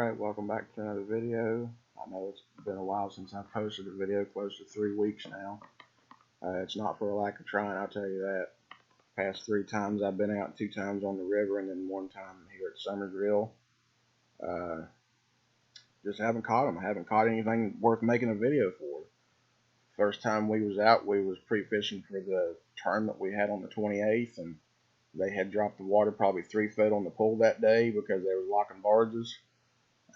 Alright, welcome back to another video. I know it's been a while since I've posted a video, close to 3 weeks now. It's not for a lack of trying, I'll tell you that. Past 3 times I've been out, 2 times on the river, and then 1 time here at Summersville. Just haven't caught them. I haven't caught anything worth making a video for. First time we was out, we was pre-fishing for the tournament we had on the 28th, and they had dropped the water probably 3 foot on the pool that day because they was locking barges.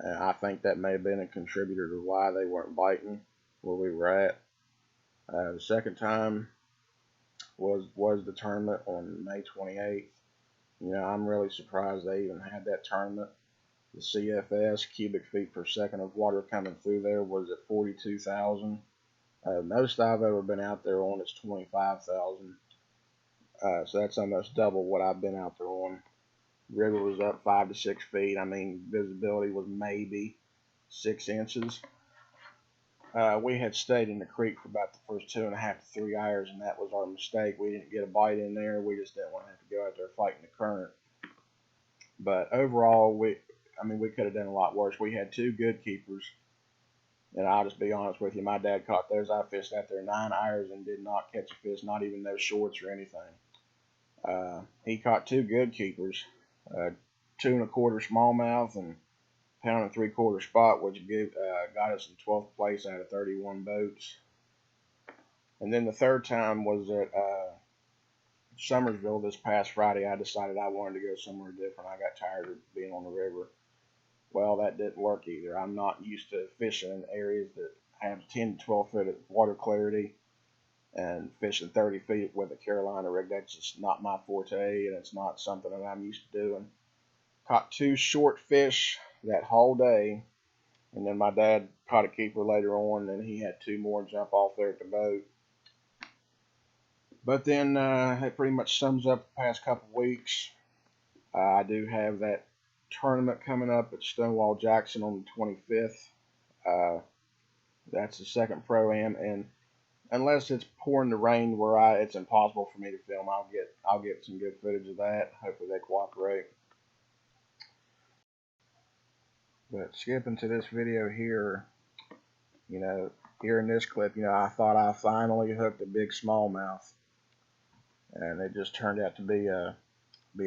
I think that may have been a contributor to why they weren't biting where we were at. The second time was the tournament on May 28th. You know, I'm really surprised they even had that tournament. The CFS, cubic feet per second of water coming through there, was at 42,000. Most I've ever been out there on is 25,000. So that's almost double what I've been out there on. River was up 5 to 6 feet. I mean, visibility was maybe 6 inches. We had stayed in the creek for about the first 2.5 to 3 hours, and that was our mistake. We didn't get a bite in there. We just didn't want to have to go out there fighting the current. But overall, we could have done a lot worse. We had 2 good keepers, and I'll just be honest with you. My dad caught those. I fished out there 9 hours and did not catch a fish, not even no shorts or anything. He caught 2 good keepers. 2 1/4 smallmouth and 1 3/4 spot, which got us in 12th place out of 31 boats. And then the third time was at Summersville this past Friday. I decided I wanted to go somewhere different. I got tired of being on the river. Well, that didn't work either. I'm not used to fishing in areas that have 10 to 12 foot of water clarity and fishing 30 feet with a Carolina rig. That's just not my forte, and it's not something that I'm used to doing. Caught 2 short fish that whole day, and then my dad caught a keeper later on, and he had 2 more jump off there at the boat. But then it pretty much sums up the past couple weeks. I do have that tournament coming up at Stonewall Jackson on the 25th. That's the second Pro-Am, and unless it's pouring the rain where it's impossible for me to film, I'll get some good footage of that. Hopefully they cooperate. But skipping to this video here, you know, here in this clip, you know, I thought I finally hooked a big smallmouth, and it just turned out to be a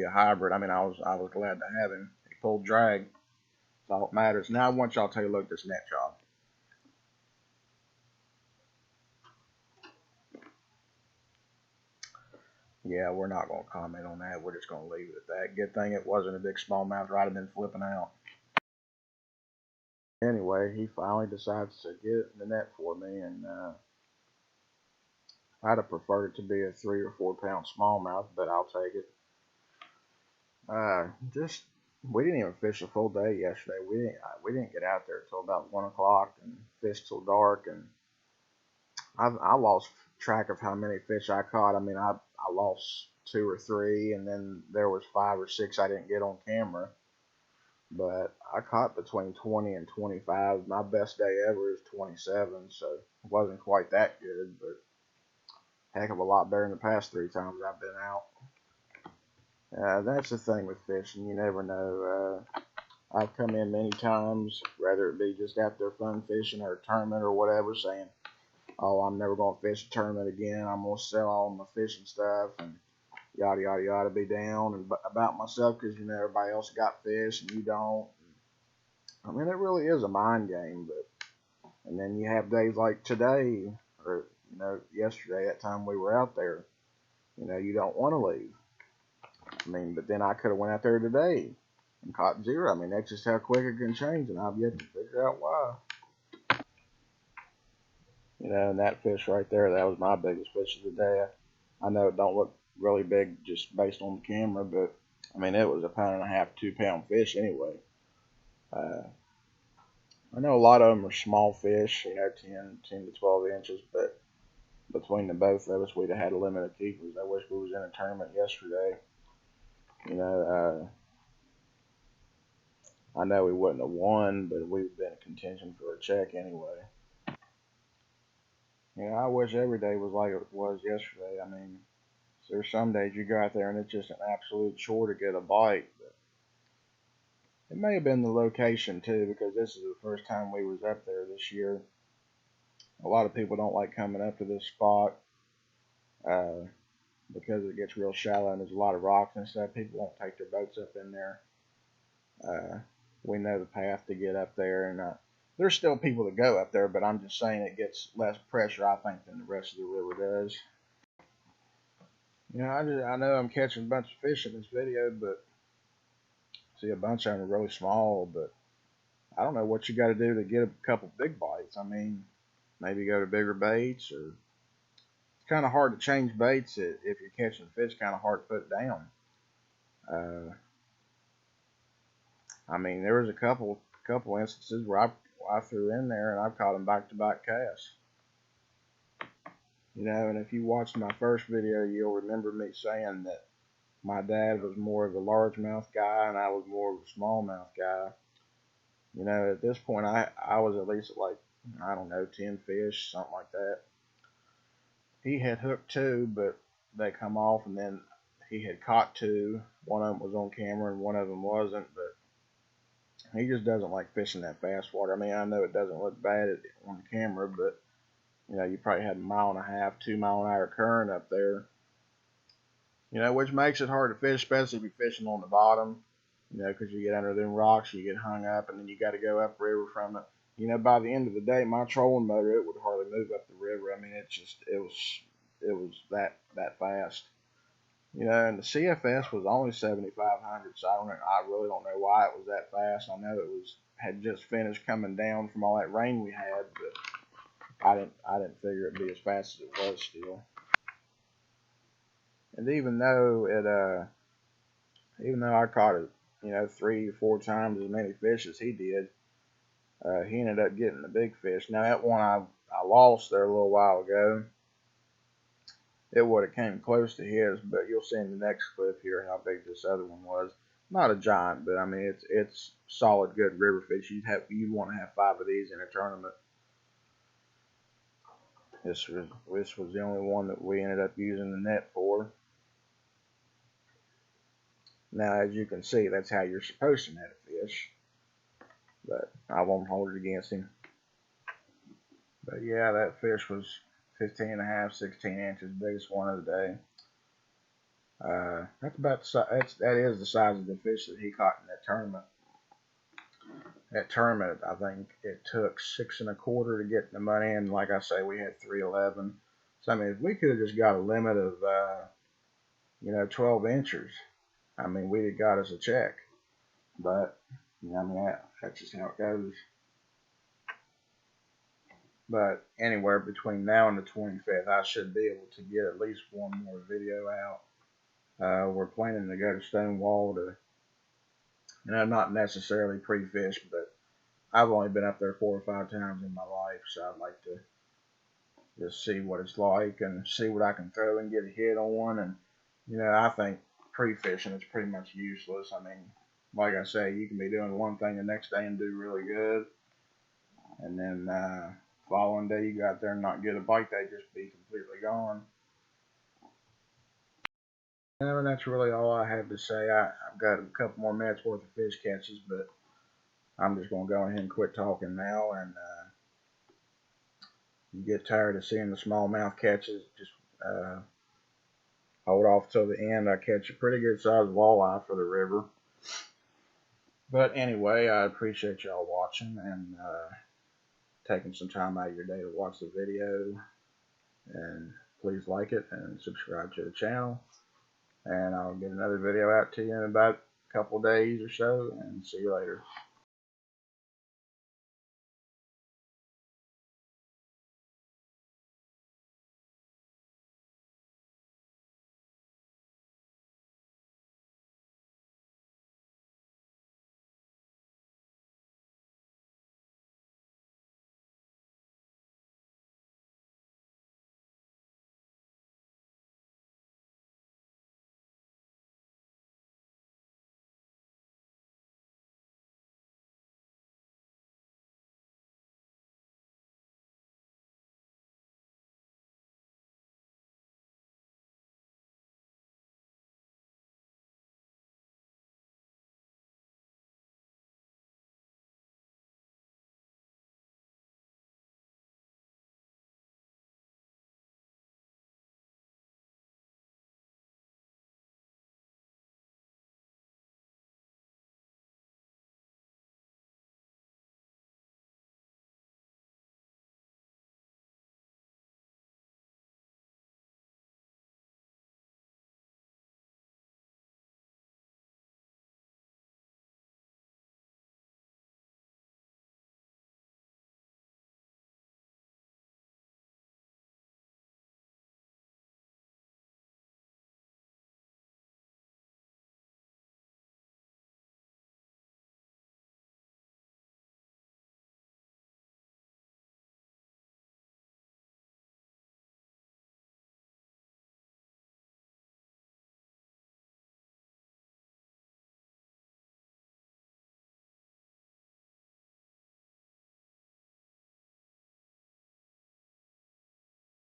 hybrid. I mean, I was glad to have him. He pulled drag. That's all that matters. Now I want y'all to take a look at this net job. Yeah, we're not going to comment on that. We're just going to leave it at that. Good thing it wasn't a big smallmouth, or I'd have been flipping out. Anyway, he finally decides to get in the net for me, and I'd have preferred it to be a 3 or 4 pound smallmouth, but I'll take it. We didn't even fish a full day yesterday. We didn't get out there till about 1 o'clock and fish till dark, and I lost track of how many fish I caught. I mean, I lost 2 or 3, and then there was 5 or 6 I didn't get on camera. But I caught between 20 and 25. My best day ever is 27, so it wasn't quite that good, but heck of a lot better than the past 3 times I've been out. That's the thing with fishing. You never know. I've come in many times, whether it be just out there fun fishing or a tournament or whatever, saying, oh, I'm never going to fish a tournament again. I'm going to sell all my fishing stuff and yada, yada, yada, be down and about myself because, you know, everybody else got fish and you don't. I mean, it really is a mind game. And then you have days like today or, you know, yesterday, that time we were out there, you know, you don't want to leave. I mean, but then I could have went out there today and caught 0. I mean, that's just how quick it can change, and I've yet to figure out why. You know, and that fish right there, that was my biggest fish of the day. I know it don't look really big just based on the camera, but I mean, it was a 1.5 pound, 2 pound fish anyway. I know a lot of them are small fish, you know, 10 to 12 inches, but between the both of us, we'd have had a limit of keepers. I wish we was in a tournament yesterday. You know, I know we wouldn't have won, but we'd been in contention for a check anyway. You know, I wish every day was like it was yesterday. I mean, there's some days you go out there and it's just an absolute chore to get a bite. But It may have been the location too, because this is the first time we was up there this year. A lot of people don't like coming up to this spot uh, because it gets real shallow and there's a lot of rocks and stuff. People won't take their boats up in there. Uh, we know the path to get up there, and there's still people that go up there, but I'm just saying it gets less pressure, I think, than the rest of the river does. I know I'm catching a bunch of fish in this video, but see a bunch of them are really small, but I don't know what you got to do to get a couple big bites. I mean, maybe go to bigger baits, or it's kind of hard to change baits if you're catching fish. Kind of hard to put down. I mean, there was a couple instances where I threw in there and I've caught them back to back casts. And if you watched my first video, you'll remember me saying that my dad was more of a largemouth guy and I was more of a smallmouth guy. At this point, I was at least like, I don't know, 10 fish, something like that. He had hooked 2, but they come off, and then he had caught 2. One of them was on camera and one of them wasn't, but he just doesn't like fishing that fast water. I mean, I know it doesn't look bad on the camera, but you probably had 1.5 2 mile an hour current up there. Which makes it hard to fish, especially if you're fishing on the bottom. Because you get under them rocks, you get hung up, and then you got to go upriver from it. By the end of the day, my trolling motor, it would hardly move up the river. I mean, it was that fast. And the CFS was only 7,500, so I really don't know why it was that fast. I know it had just finished coming down from all that rain we had, but I didn't figure it'd be as fast as it was still. And even though I caught it, 3 or 4 times as many fish as he did, he ended up getting the big fish. Now that one I lost there a little while ago. It would have came close to his, but you'll see in the next clip here how big this other one was. Not a giant, but I mean it's solid, good river fish. You'd want to have 5 of these in a tournament. This was the only one that we ended up using the net for. Now, as you can see, that's how you're supposed to net a fish, but I won't hold it against him. But yeah, that fish was 15.5, 16 inches, biggest one of the day. That's about that is the size of the fish that he caught in that tournament. That tournament, I think it took 6 1/4 to get the money, and like I say, we had 311. So I mean, if we could have just got a limit of 12 inches, I mean, we'd have got us a check. But I mean, that's just how it goes. But anywhere between now and the 25th, I should be able to get at least one more video out. We're planning to go to Stonewall to, not necessarily pre-fish, but I've only been up there 4 or 5 times in my life, so I'd like to just see what it's like and see what I can throw and get a hit on. And I think pre-fishing is pretty much useless. I mean, like I say, you can be doing one thing the next day and do really good, and then following day you go out there and not get a bite, they just be completely gone. And that's really all I have to say. I've got a couple more minutes worth of fish catches, but I'm just going to go ahead and quit talking now. And you get tired of seeing the smallmouth catches, just hold off till the end. I catch a pretty good sized walleye for the river. But anyway, I appreciate y'all watching and taking some time out of your day to watch the video. And please like it and subscribe to the channel. And I'll get another video out to you in about a couple days or so. And see you later.